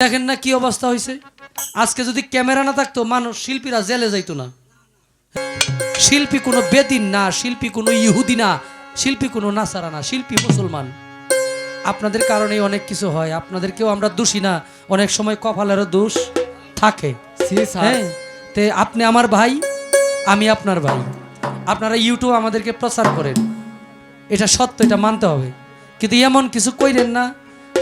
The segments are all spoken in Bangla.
দেখেন না কি অবস্থা হয়েছে। আজকে যদি ক্যামেরা না থাকতো মানুষ শিল্পীরা জেলে যাইতো না। শিল্পী কোনো বেদিন না, শিল্পী কোনো ইহুদি না, শিল্পী কোনো নাসারা না, শিল্পী মুসলমান। আপনাদের কারণেই অনেক কিছু হয়, আপনাদেরকেও আমরা দোষী না, অনেক সময় কপালেরও দোষ থাকে। হ্যাঁ, তে আপনি আমার ভাই, আমি আপনার ভাই। আপনারা ইউটিউব আমাদেরকে প্রচার করেন, এটা সত্য, এটা মানতে হবে। কিন্তু এমন কিছু কইরেন না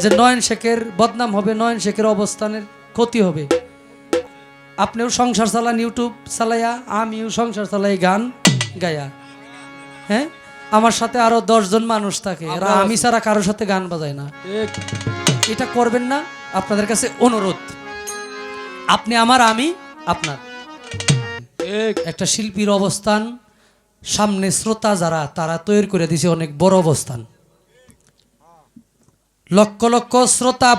যে নয়ন শেখের বদনাম হবে, নয়ন শেখের অবস্থানের ক্ষতি হবে। আপনিও সংসার চালান ইউটিউব চালাইয়া, আমিও সংসার চালাই গান গায়া। হ্যাঁ, আমার সাথে আরো 10 জন মানুষ থাকে, এরা আমি ছাড়া কারোর সাথে গান বাজায় না। এটা করবেন না, আপনাদের কাছে অনুরোধ। আপনি আমার, আমি আপনার। একটা শিল্পীর অবস্থান সামনে শ্রোতা যারা, তারা তৈরি করে দিয়েছে অনেক বড় অবস্থান। লক্ষ লক্ষ শ্রোতা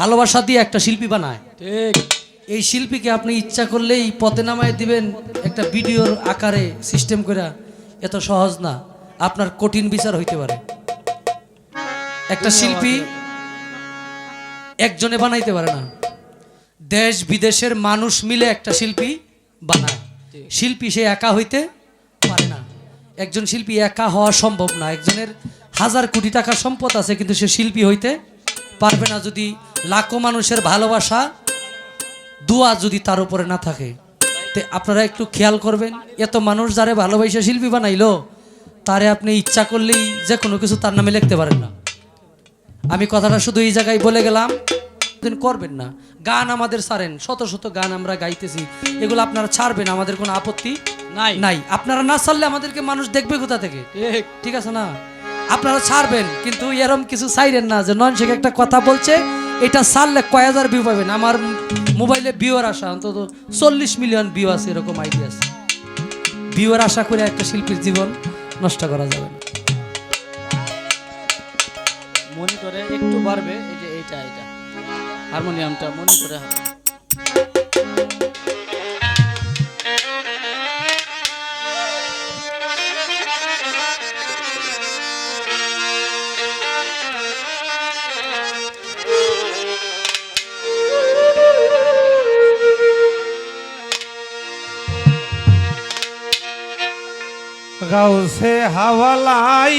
ভালোবাসা দিয়ে একটা শিল্পী বানায়। ঠিক, এই শিল্পীকে আপনি ইচ্ছা করলেই পথে নামায় দিবেন একটা ভিডিওর আকারে সিস্টেম করে, এত সহজ না, আপনার কঠিন বিচার হইতে পারে। একটা শিল্পী একজনে বানাইতে পারে না, দেশ বিদেশের মানুষ মিলে একটা শিল্পী বানায়। শিল্পী সে একা হইতে পারে না, একজন শিল্পী একা হওয়া সম্ভব না। একজনের 1000 কোটি টাকার সম্পদ আছে, কিন্তু সে শিল্পী হইতে পারবে না যদি লাখো মানুষের ভালোবাসা দোয়া যদি তার উপরে না থাকে। তে আপনারা একটু খেয়াল করবেন, এত মানুষ যারে ভালোবাসা শিল্পী বানাইলো, তারে আপনি ইচ্ছা করলেই যে কোনো কিছু তার নামে লিখতে পারেন না। আমি কথাটা শুধু এই জায়গায় বলে গেলাম, করবেন না। গান আমাদের ছাড়েন, শত শত গান আমরা গাইতেছি, এগুলো আপনারা ছাড়বেন, আমাদের কোনো আপত্তি নাই। আপনারা না ছাড়লে আমাদেরকে মানুষ দেখবে কোথা থেকে? ঠিক আছে না? আপনারা ছাড়বেন, কিন্তু এরকম কিছু চাইরেন না যে নয়ন শেখ একটা কথা বলছে, এটা ছাড়লে কয় হাজার ভিউ পাবেন। আমার মোবাইলে ভিউয়ার আশা অন্তত 40 মিলিয়ন ভিউ আছে, এরকম আইডিয়া আছে। ভিউয়ার আশা করে একটা শিল্পীর জীবন নষ্ট করা যাবে না। মনিটরে একটু বাড়বে, এই যে এইটা হারমোনিয়ামটা মনিটরে হবে। গাউসে হাওয়ালাই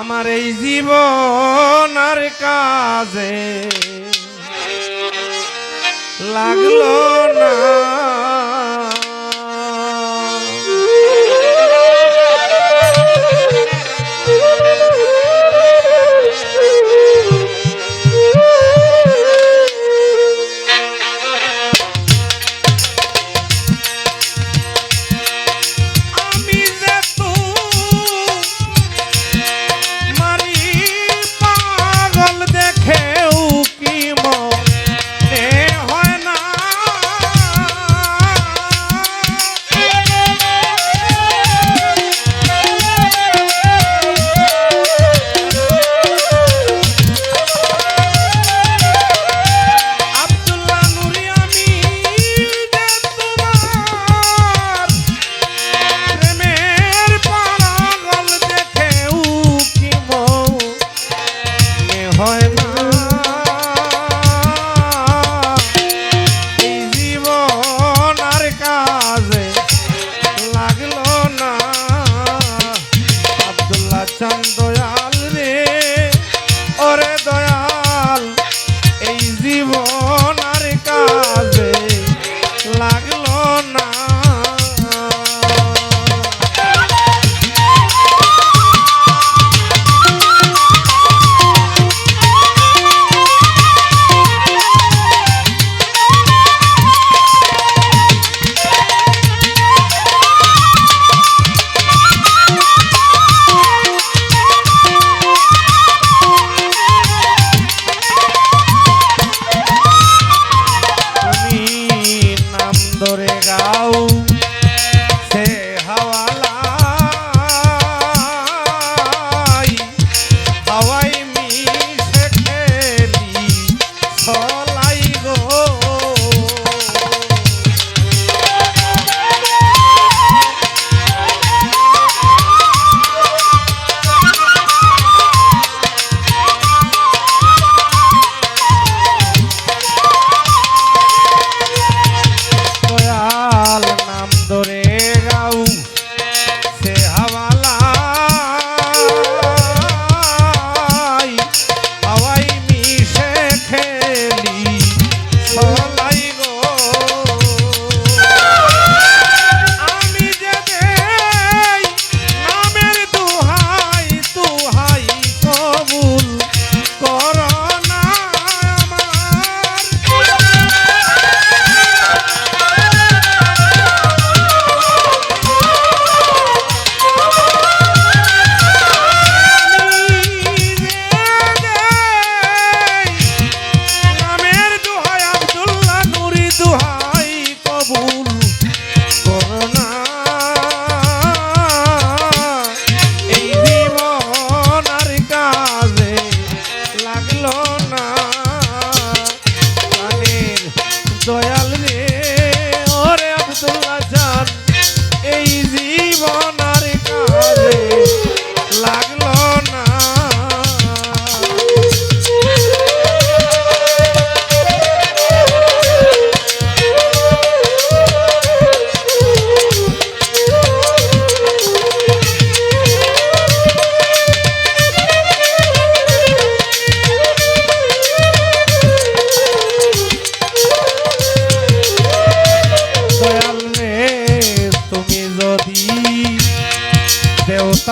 আমার এই জীবন আর কাজে লাগলো না।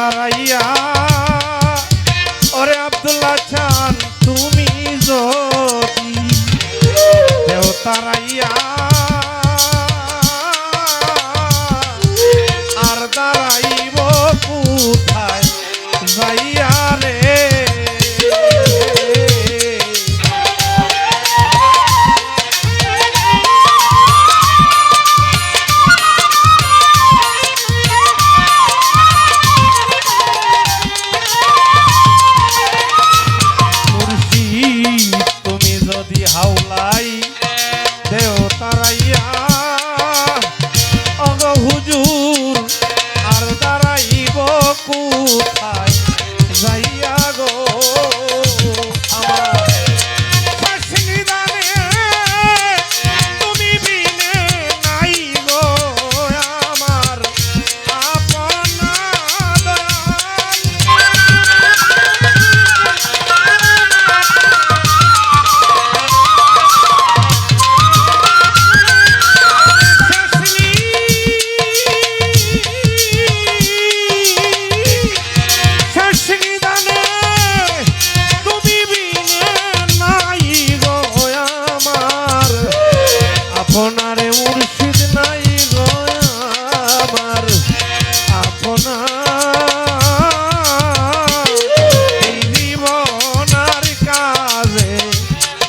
তারাইয়া ওরে আব্দুল্লাহ চান তুমি যদি দেও তারাইয়া আর দাঁড়াইব কোথায় যাইয়া রে হাওলাই দেও তারাইয়া অগ হুজুর আর দাঁড়াইব কোথায় যাইয়া গো আমার শাসনিদানে তুমি বিনে নাই গো আমার আপনা আপনারে মুর্শিদ নাই গো আমার আপনা এই জীবনার কাজে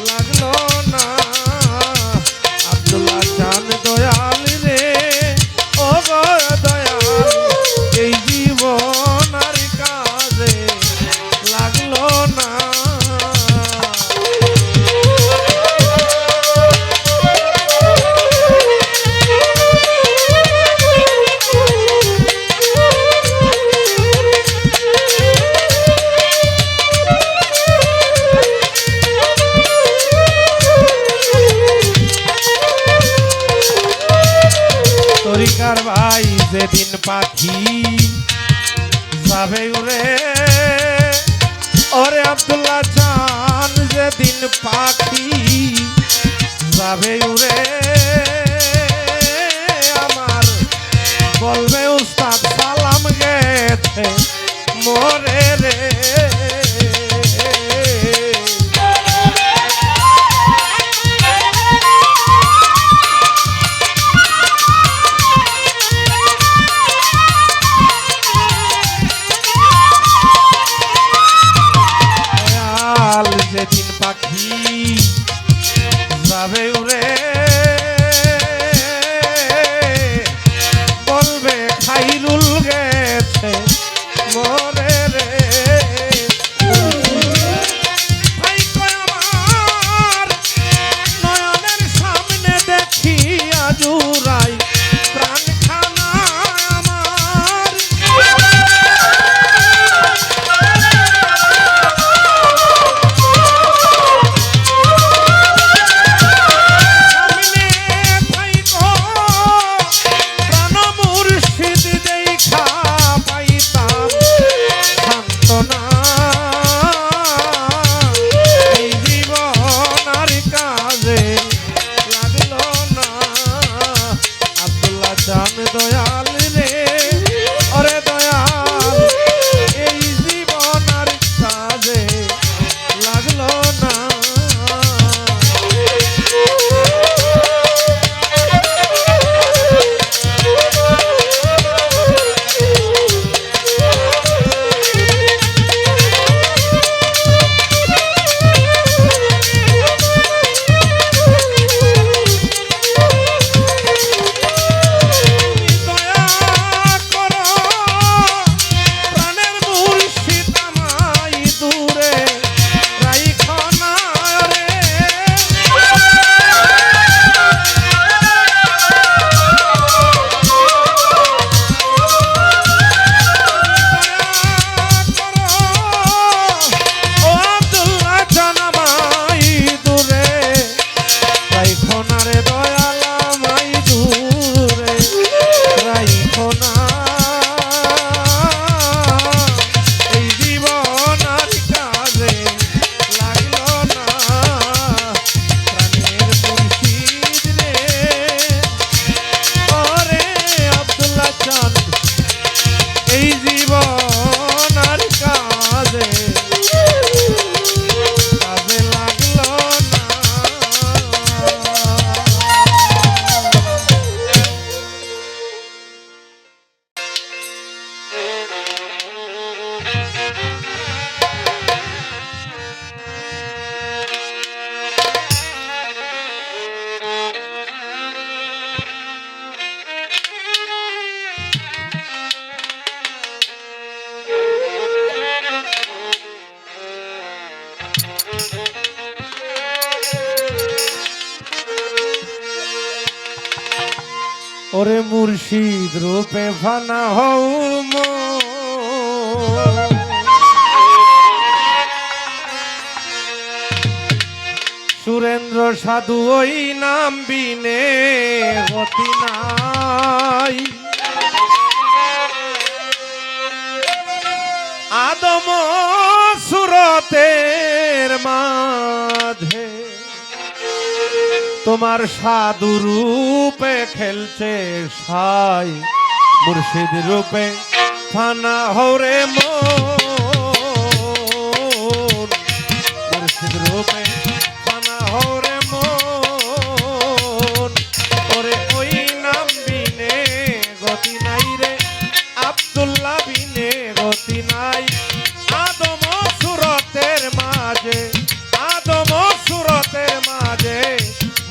লাগলো না আব্দুল্লাহ চান দয়াল রে ও গো দয়াল এই জীবনার কাজে লাগলো না তরিকার ভাই যেদিন পাখি যাবে উড়ে ওরে আব্দুল্লাহ চান যেদিন পাখি যাবে উড়ে আমার বলবে উস্তাদ সালাম গেছে মোরে রে যেদিন পাখি যাবে উড়ে বলবে খাইরুল গেছে মরে রে ভাই কয় আমার নয়নের সামনে দেখি আজুরাই প্রাণ খানা আমার দয়াল রে ওরে দয়াল এই জীবনার কাজে লাগলো না দয়াল মুর্শিদ রূপে ফানা হও সুরেন্দ্র সাধু ওই নাম বিনে গতি নাই আদম সুরতের মাঝে তোমার সাধু রূপে খেলছে সাই মুর্শিদ রূপে ফানা হরে মন মুর্শিদ রূপে ফানা হরে মন ওরে ওই নাম বিনে গতি নাই রে আব্দুল্লাহ বিনে গতি নাই আদম সুরতের মাঝে আদম সুরতের মাঝে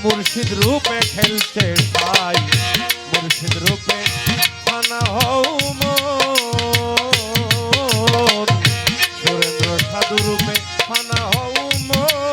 মুর্শিদ রূপে খেলছে সাই মুর্শিদ রূপে ফানা হও মন সুরেন্দ্র সাধু রূপে ফানা হও মন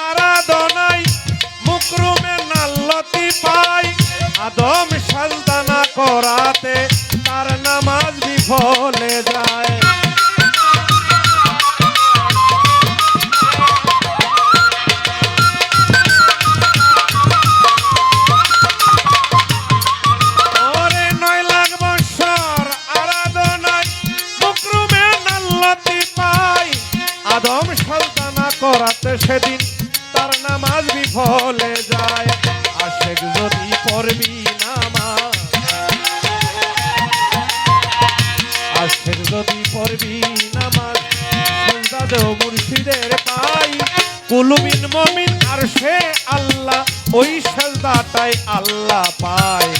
আরাধনায় মুকরুমে নাল্লতি পাই আদম সালতানা করাতে তার নামাজ বিফলে যায় ওরে 9 লাখ বছর আরাধনায় মুকরুমে নাল্লতি পাই আদম সালতানা করাতে সেদিন তার নামাজ বিফলে যায় আশেক যদি পড়বি নামাজ আশেক যদি পড়বি নামাজ সেজদা দেও মুর্শিদের পাই কুলুবিন মুমিন আর সে আল্লাহ ওই সেজদাটাই আল্লাহ পায়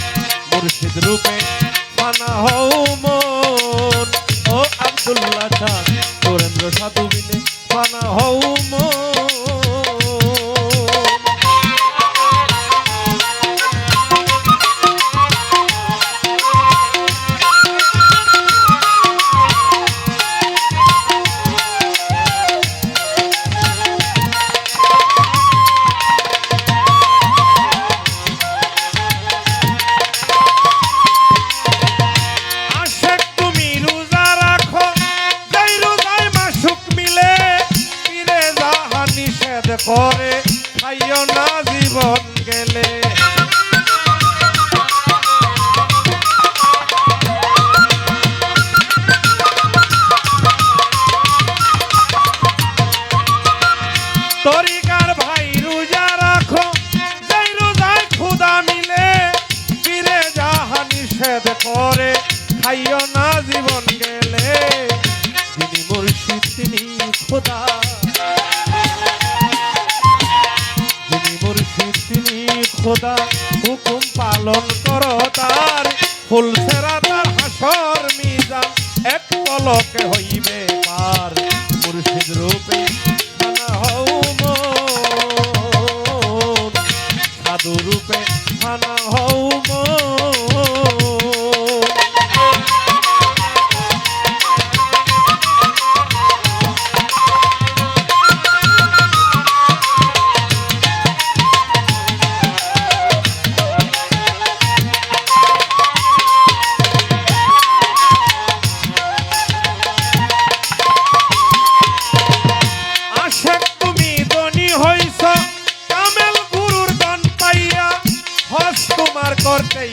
মুর্শিদ রূপে ফানা হও মন ও আব্দুল্লাহ চাঁদ সুরেন্দ্র সাধু বিনে ফানা হও মন করে খাইও না জীবন গেলে তরিকার ভাই রোজা রাখো যেই রোজায় ক্ষুধা মিলে ফিরে যাহা নিষেধ করে খাইও না জীবন গেলে যিনি মুর্শিদ তিনি খোদা খোদা হুকুম পালন করো তার ফুল সেরা তার হাসর মিজান এক পলকে হইবে পার মুর্শিদ রূপে ফানা হও মন সাধু রূপে ফানা হও মন করতে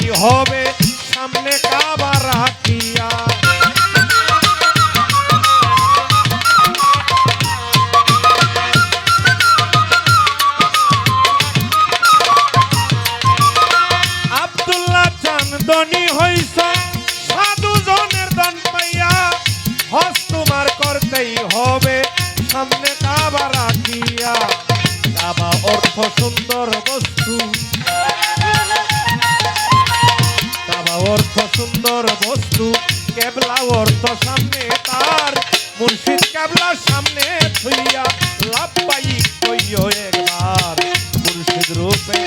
অর্থ সামনে তার মুর্শিদ কেবলার সামনে থইয়া লাভবাই কইও একবার মুর্শিদ রূপে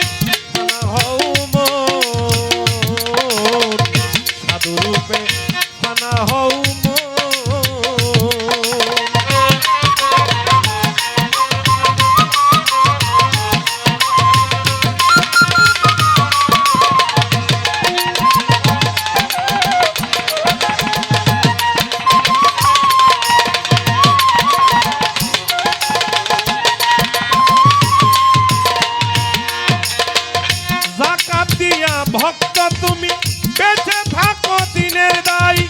ফানা হও মন সাধু রূপে ফানা হও মন ভক্ত তুমি বেঁচে থাকো দিনের দায়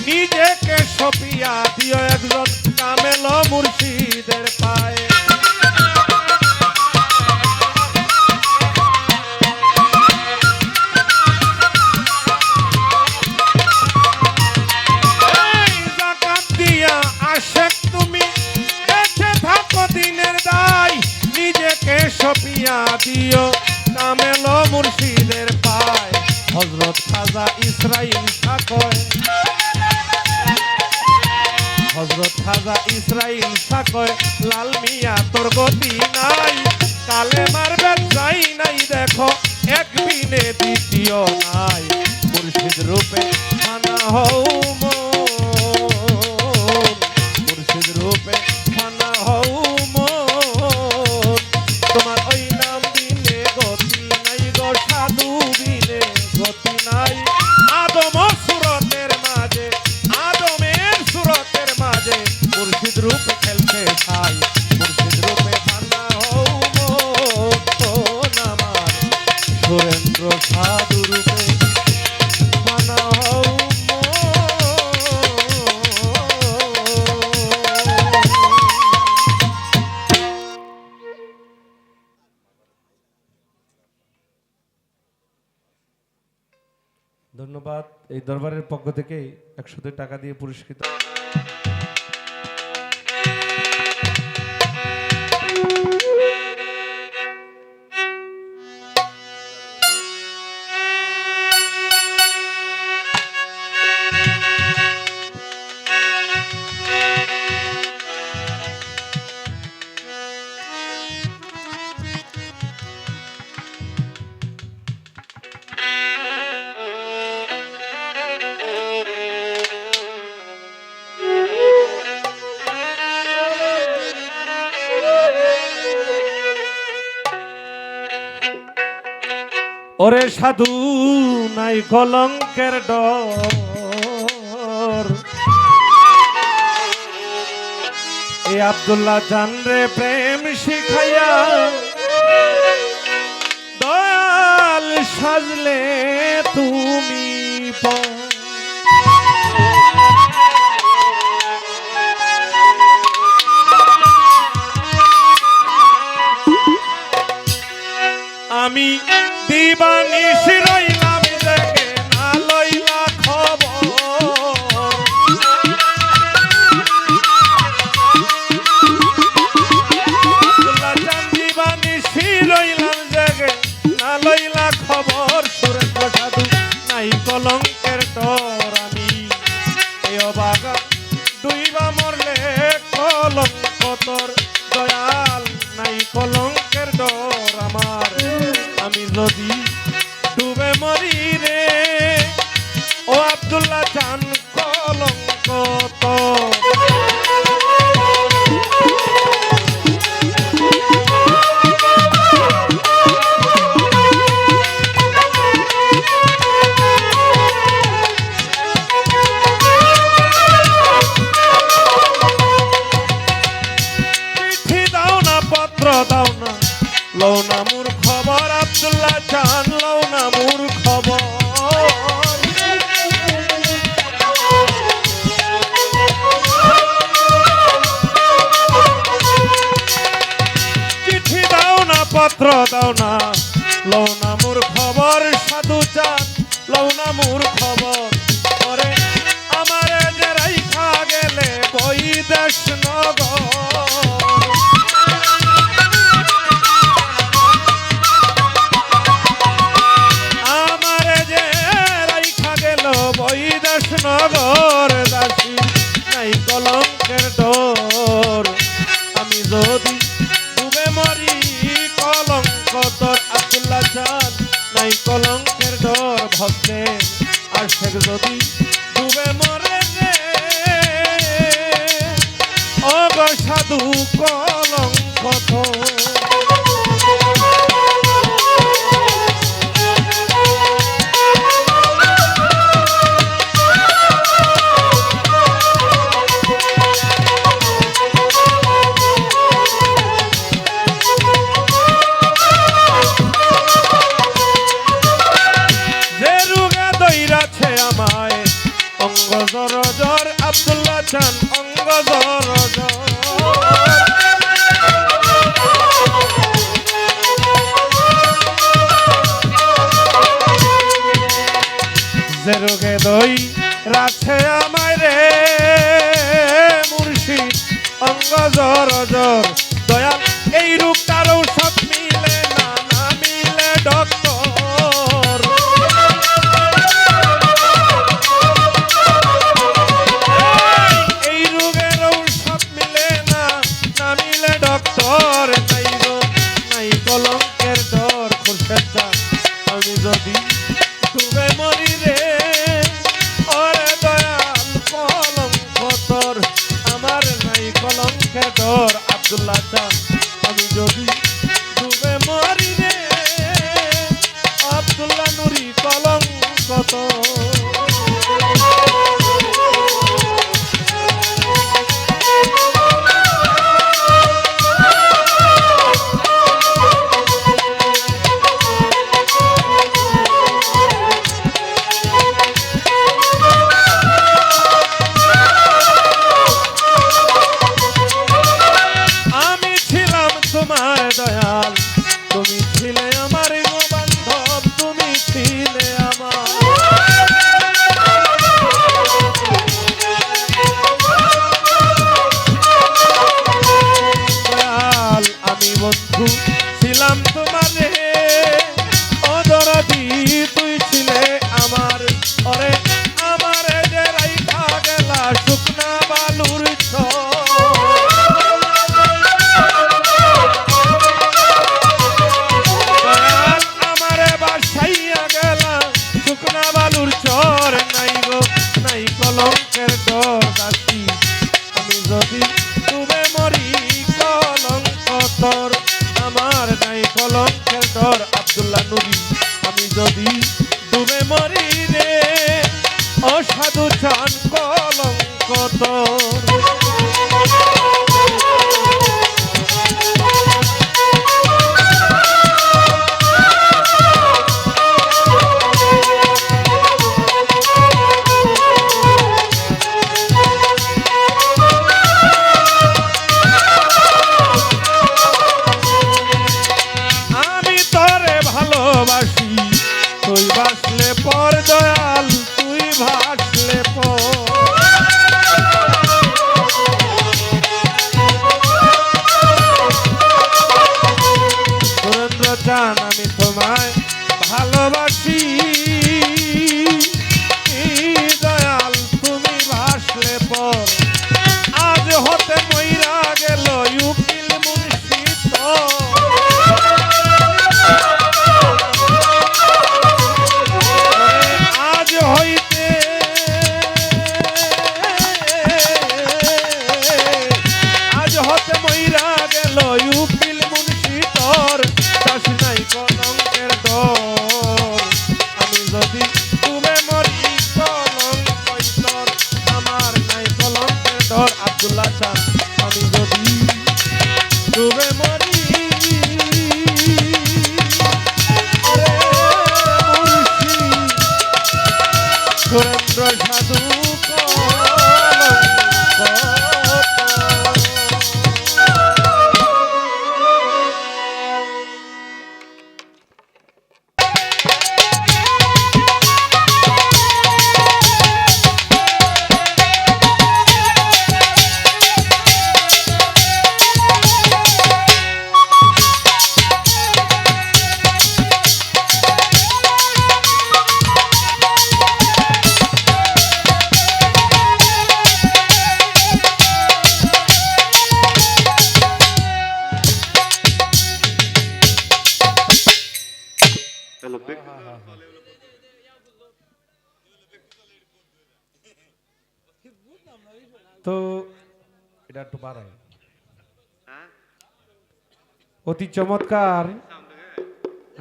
নিজেকে সপিয়া দিও একজন কামেল মুর্শিদের পায়ে যাকাত দিয়া আশেক তুমি বেঁচে থাকো দিনের দায় নিজেকে সপিয়া দিও কামেল মুর্শিদের পায় হযরত খাজা ইসরাইল সাকয় হযরত খাজা ইসরাইল সাকয় লাল মিয়া তোর গতি নাই কালে মারবে যাই নাই দেখো এক বিনে দ্বিতীয় নাই মুর্শিদ রূপে ফানা হও মন মুর্শিদ রূপে ফানা হও মন তোমার ওই নাম বিনে গতি নাই গো সাধু বিনে গতি নাই আদম সুরতের মাঝে আদমের সুরতের মাঝে মুর্শিদ রূপে খেলতে চাই মুর্শিদ রূপে ফানা হও মন আমার সুরেন্দ্র সাধু রূপে ফানা হও ধন্যবাদ এই দরবারের পক্ষ থেকে 100 টাকা দিয়ে পুরস্কৃত ওরে সাধু নাই কলঙ্কের ডর এ আব্দুল্লাহ জান রে প্রেম শিখাইয়া দয়াল সাজলে তুমি আমি দিবানিশ রইলাম জেগে না লইলা খবর আব্দুল্লাহ জান দিবানিশ রইলাম জেগে না লইলা খবর সুরেন্দ্র সাধু নাই কলঙ্কের ডর আমি এ অবাগা দুইবা মরলে কলঙ্ক তোর দয়াল নাই কলঙ্কের ডর আমার আমি যদি ডুবে মরি রে ও আব্দুল্লাহ জান কলঙ্ক তো চিঠি দাও না পত্র দাও না লও না মোর খবর আব্দুল্লাহ জান লও না মোর খবর চিঠি দাও না পত্র দাও না লও না মোর খবর সাধু জান লও না মোর খবর ওরে আমারে যে রাইখা গেলে বৈদেশ নগর নগর কলঙ্ক তোর। যে রোগে দইরাছে আমায় অঙ্গ জর জর, আব্দুল্লাহ চান অঙ্গ জর জর। যে রোগে দই রাছে আমায় রে মুর্শিদ অঙ্গ জর জর। দয়াল এই রূপটার ঔষধ মিলে না, না মিলে ডক্টর। এই রোগের ঔষধ মিলে না, না মিলে ডক্টর। নাই গো নাই কলঙ্কের ডর, খুরশেদ চান আমি যদি ডুবে মরি রে, ওরে দয়াল কলঙ্ক তোর। আমার নাই কলঙ্কের ডর, আব্দুল্লাহ চান আমি যদি ডুবে মরি রে, আব্দুল্লাহ নুরি কলঙ্ক তোর। আমি ছিলাম তোমার দয়াল, তুমি ছিলে আমার গো বান্ধব, তুমি ছিলে আমার। দয়াল আমি বন্ধু ছিলাম তোমার রে, অদরদি তুই ছিলে আমার। ওরে আমার যে রাইখা গেলা শুকনা বালুর চর। দয়াল আমারে বাসাইয়া গেলা শুকনা বালুর চর। নাই গো নাই কলঙ্কের ডর, দাসী আমি যদি ডুবে মরি কলঙ্ক তোর। আমার নাই কলঙ্কের ডর, আব্দুল্লাহ নুরি আমি যদি ডুবে মরি রে, অসাধু চান কলঙ্ক তোর। আমি তোরে ভালোবাসি, তুই বাসলে পর দয়াল, তুই ভাসলে পর। সুরেন্দ্র চান আমি তোমায় ভালোবাসি, দয়াল তুমি ভাসলে পর। আজ হতে মইরা গেল উকিল মুন্সি তোর। আজ হইতে আজ হতে মইরা গেল উকিল মুন্সি তোর। দাস নাই কলঙ্কের ডর, আমি যদি ডুবে মরি কলঙ্ক তোর। আমার নাই কলঙ্কের ডর, আব্দুল্লাহ চান আমি যদি ডুবে মরি রে মুর্শিদ সুরেন্দ্র সাধু কলঙ্ক তোর। তো এটা একটু বাড়াই। অতি চমৎকার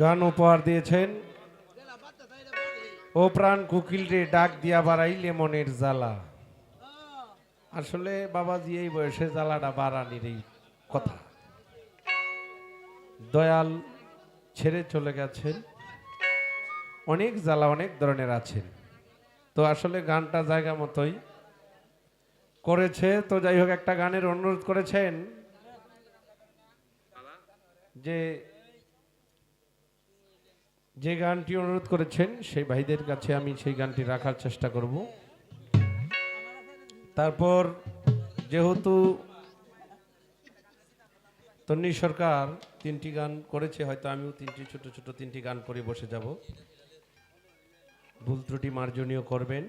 গান উপহার দিয়েছেন। ও প্রাণ কুকিল রে ডাক দিয়া বাড়াইলে মনের জ্বালা। আসলে বাবাজি এই বয়সে জ্বালাটা বাড়ানির এই কথা। দয়াল ছেড়ে চলে গেছেন, অনেক জ্বালা অনেক ধরনের আছেন। তো আসলে গানটা জায়গা মতোই করেছে। তো যাই হোক, একটা গানের অনুরোধ করেছেন যে গানটি অনুরোধ করেছেন সেই ভাইদের কাছে আমি সেই গানটি রাখার চেষ্টা করব। তারপর যেহেতু তন্নি সরকার 3টি গান করেছে, হয়তো আমিও 3টি ছোট ছোট 3টি গান করে বসে যাব। ভুল ত্রুটি মার্জনীয় করবেন।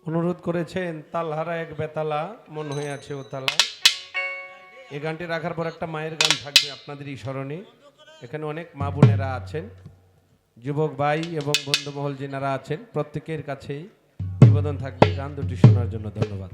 অনুরোধ করেছেন তালহারা এক বেতালা মন হয়ে আছে ও তালা। এই গানটি রাখার পর একটা মায়ের গান থাকবে আপনাদেরই স্মরণে। এখানে অনেক মা বোনেরা আছেন, যুবক ভাই এবং বন্ধু মহল যিনারা আছেন, প্রত্যেকের কাছেই নিবেদন থাকবে গান দুটি শোনার জন্য। ধন্যবাদ।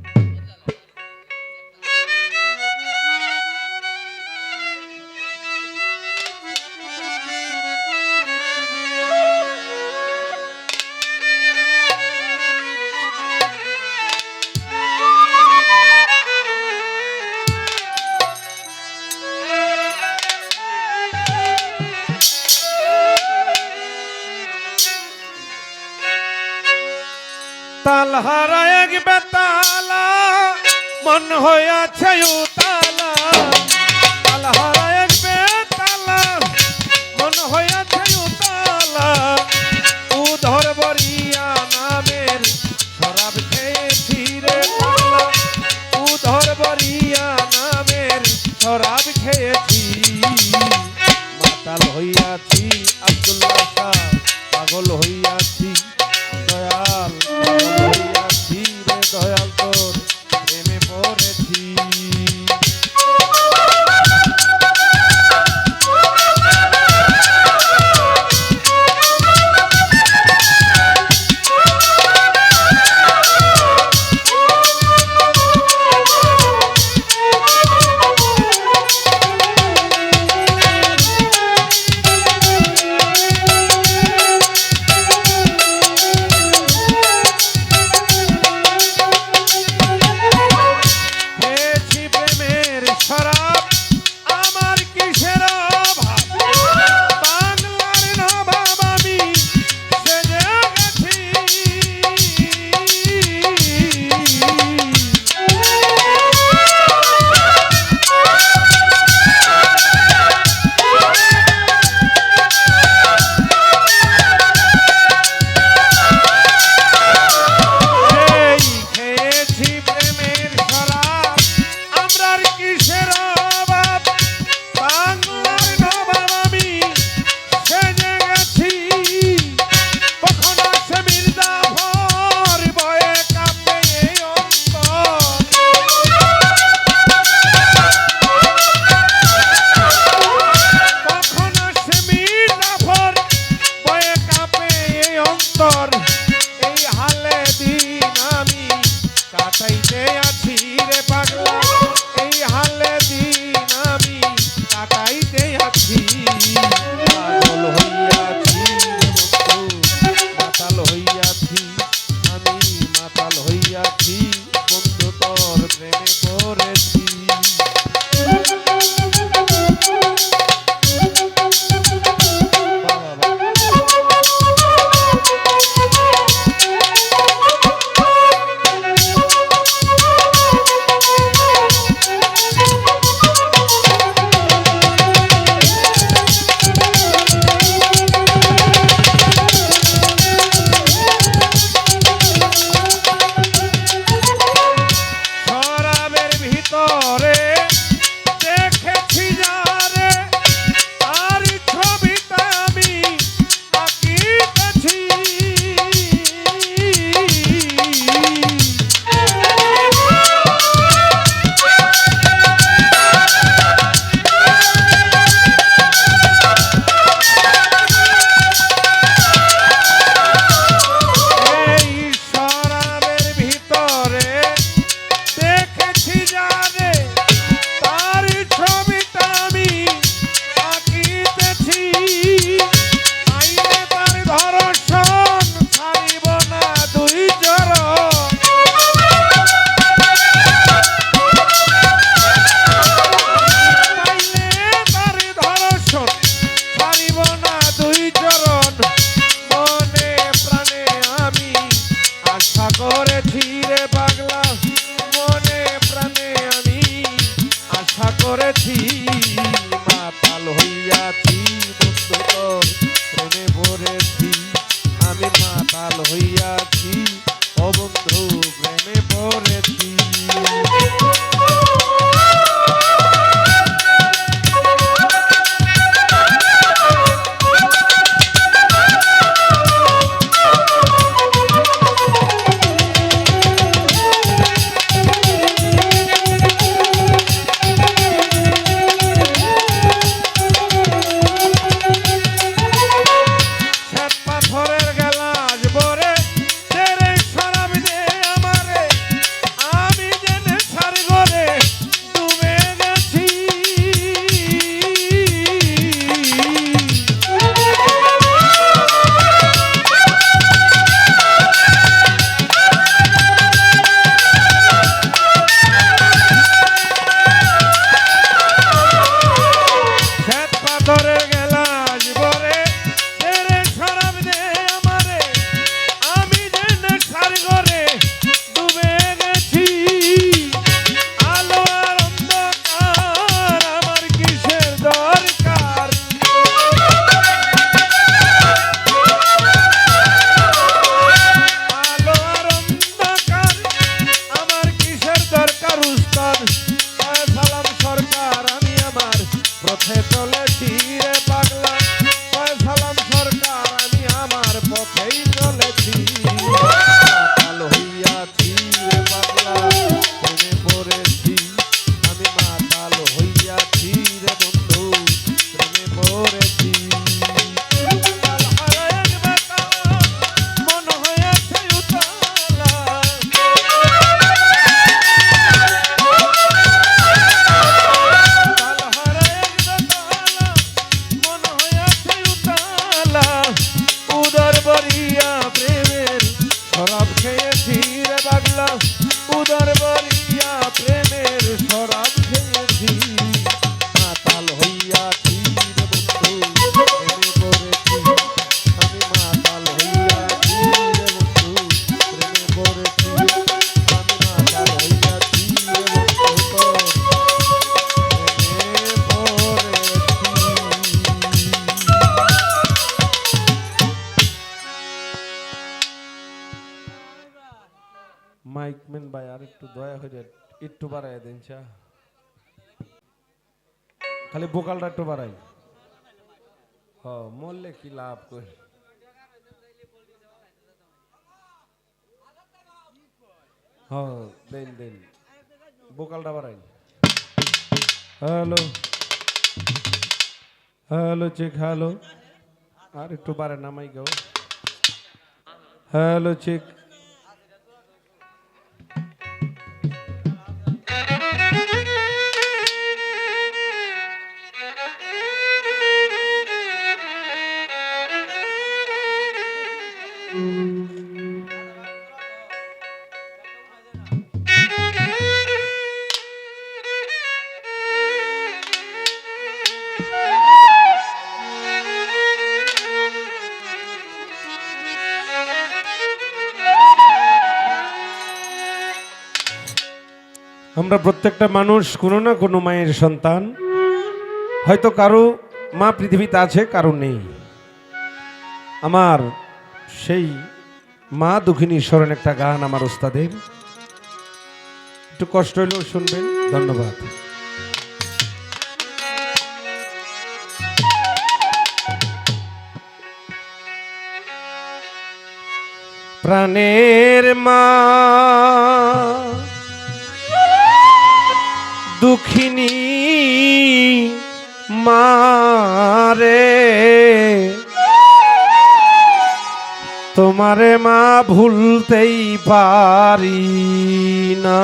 তালহারা এক বেতালা মন হইয়াছে উতালা। তালহারা এক বেতালা মন হইয়াছে উতালা। উধর বরিয়া নামের শরাব খেয়েছি রে পাগলা। উধর বরিয়া নামের শরাব খেয়েছি। মাতাল হইয়াছি আব্দুল্লাহ শাহ, পাগল হইয়াছি দয়াল, পাগল হইয়াছি রে দয়াল, তোর প্রেমে পড়েছি। পড়েছি রে পাগলা মনে প্রাণে আমি আশা করেছি মাতাল হইয়াছি বন্ধু তোর প্রেমে পড়েছি আমি মাতাল হইয়াছি ও বন্ধু প্রেমে পড়েছি পথে চলেছি রে পাগলা সালাম সরকার আমি আমার পথেই চলেছি মাতাল হইয়াছি রে পাগলা প্রেমে পড়েছি আমি মাতাল হইয়াছি রে বন্ধু প্রেমে পড়েছি মন হয়েছে উতালা শরাব খেয়েছি রে পাগলা উদার বরিয়া প্রেমের শরাব খেয়েছি মাতাল হইয়াছি রে বন্ধু প্রেমে পড়েছি আমি মাতাল হইয়াছি রে বন্ধু প্রেমে পড়েছি আমি মাতাল হইয়াছি রে বন্ধু প্রেমে পড়েছি মাইকম্যান ভাই আর একটু দয়া করে একটু বাড়াই দেন চা খালি বোকালটা একটু বাড়াই হ মরলে কি লাভ কই হ দেন দেন বোকালটা বাড়াই হ্যালো হ্যালো চেক হ্যালো আর একটু বাড়ে নামাই গাও হ্যালো চেক আমরা প্রত্যেকটা মানুষ কোনো না কোনো মায়ের সন্তান হয়তো কারো মা পৃথিবীতে আছে কারো নেই আমার সেই মা দুঃখিনী স্মরণ একটা গান আমার ওস্তাদের একটু কষ্ট হলেও শুনবেন ধন্যবাদ প্রাণের মা দুঃখিনী মারে তোমারে মা ভুলতেই পারি না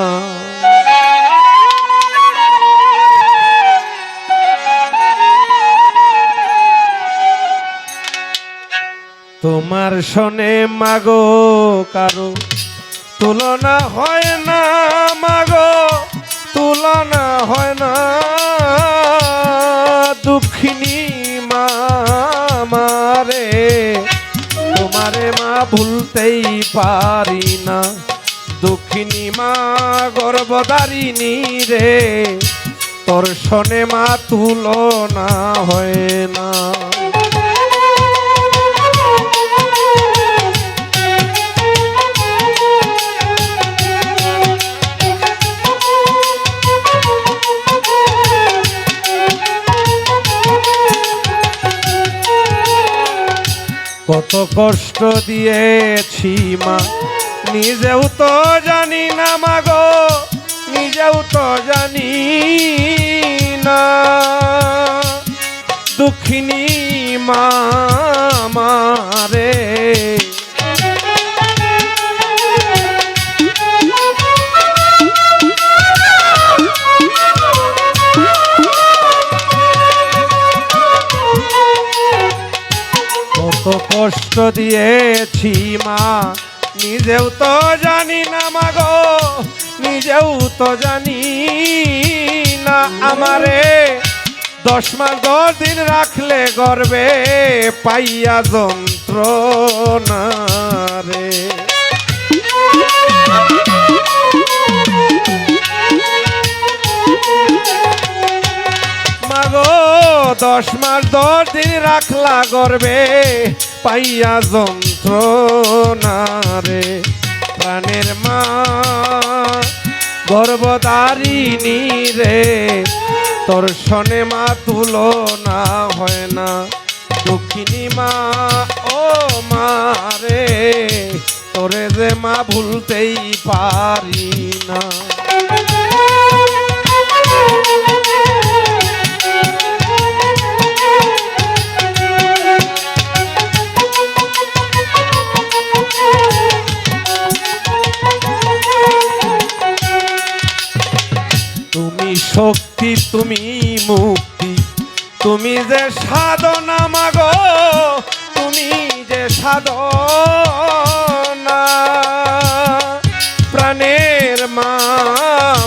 তোমার শোনে মাগো কারো তুলনা হয় না মাগো তুলনা হয় না দুঃখিনী মা মারে তোমারে মা ভুলতেই পারি না দুঃখিনী মা গর্ভধারিণী রে, তোর শোনে মা তুলনা হয় না। কত কষ্ট দিয়েছি মা নিজেও তো জানি না মাগো, নিজেও তো জানি না। দুঃখিনী মা আমারে কত কষ্ট দিয়েছি মা নিজেও তো জানি না মাগো, নিজেও তো জানি না। আমারে 10 মাস 10 দিন রাখলে গর্বে পাইয়া যন্ত্রণা রে। মাগো 10 মাস 10 দিন রাখলা গর্বে পাইয়া যন্ত্রণা রে। প্রাণের মা গর্ভধারিণী রে, তোর শোনে মা তুলনা হয় না। দুঃখিনী মা ও মা রে, তোরে যে মা ভুলতেই পারি না। তুমি শক্তি, তুমি মুক্তি, তুমি যে সাধনা মাগো, তুমি যে সাধনা। প্রাণের মা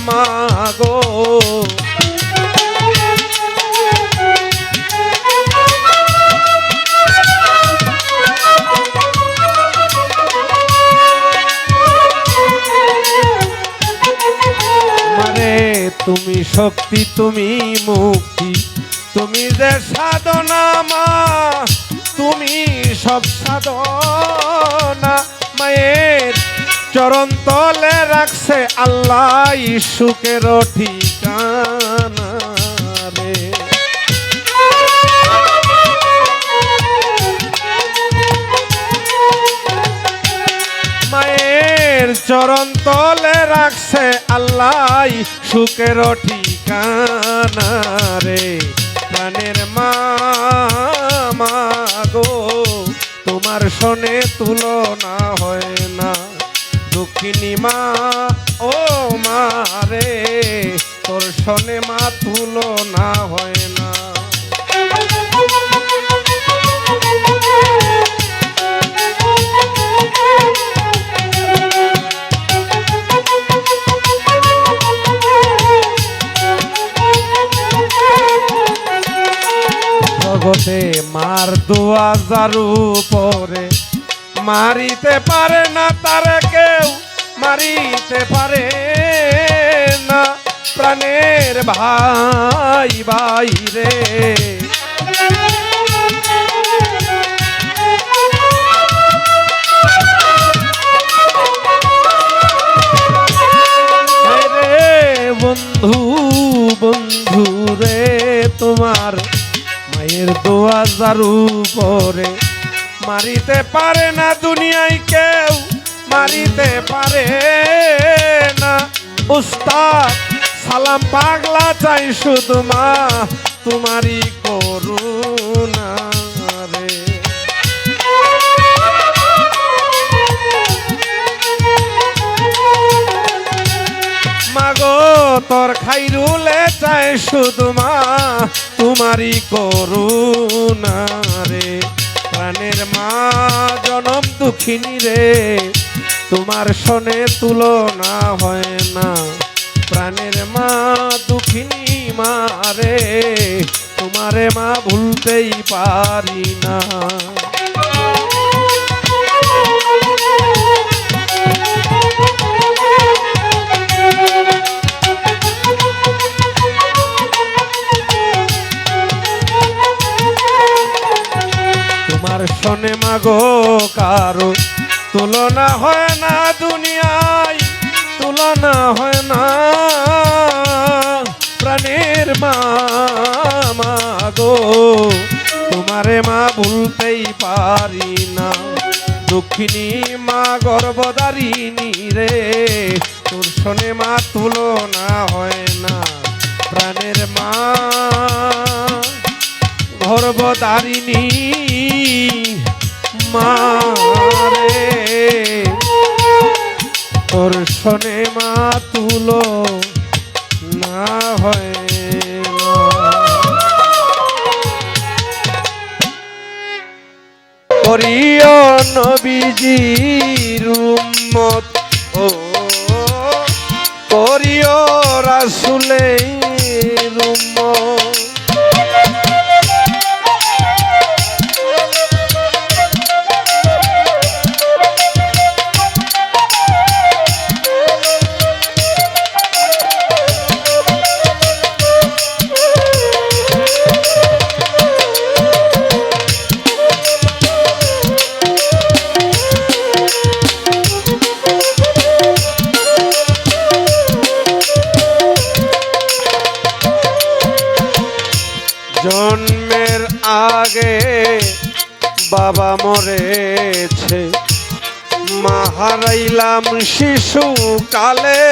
মাগো তুমি শক্তি, তুমি মুক্তি, তুমি যে সাধনা মা, তুমি সব সাধনা। মায়ের চরণ তলে রাখছে আল্লাহ সুখের ঠিকানা রে। মায়ের চরণ তলে রাখছে আল্লাহ সুখের ঠিকানা রে। প্রাণের মা মাগো, তোমার শোনে তুলনা হয় না। দুঃখিনী মা ও মা রে, তোর শোনে মা তুলনা হয় না। জগতে মার 2000 উপরে, মারিতে পারে না তারে কেউ, মারিতে পারে না। প্রাণের ভাই ভাই রে, বন্ধু বন্ধু রে, তোমার মায়ের 2000 উপরে, মারিতে পারে না দুনিয়ায় কেউ, মারিতে পারে না। উস্তাদ সালাম পাগলা চাই শুধু মা তোমারই করুণা রে। মাগো তোর খাইরুলে চাই শুধু মা তোমারই করুণা রে। প্রাণের মা জনম দুঃখিনী রে, তোমার শোনে তুলনা হয় না। প্রাণের মা দুঃখিনী মা রে, তোমারে মা ভুলতেই পারি না। গো কারো তুলনা হয় না দুনিয়ায়, তুলনা হয় না প্রাণের মা। মা গো তোমারে মা ভুলতেই পারি না, দক্ষিণী মা গর্ভধারিণী রে, তোর শোনে মা তুলনা হয় না প্রাণের মা গর্ভধারিণী মা রে, তোর শোনে মা তুলো না হয় না। করিও নবীজির উম্মত ও করিও রাসূলের উম্মত। জন্মের আগে বাবা মরেছে, মা হারাইলাম শিশু কালে,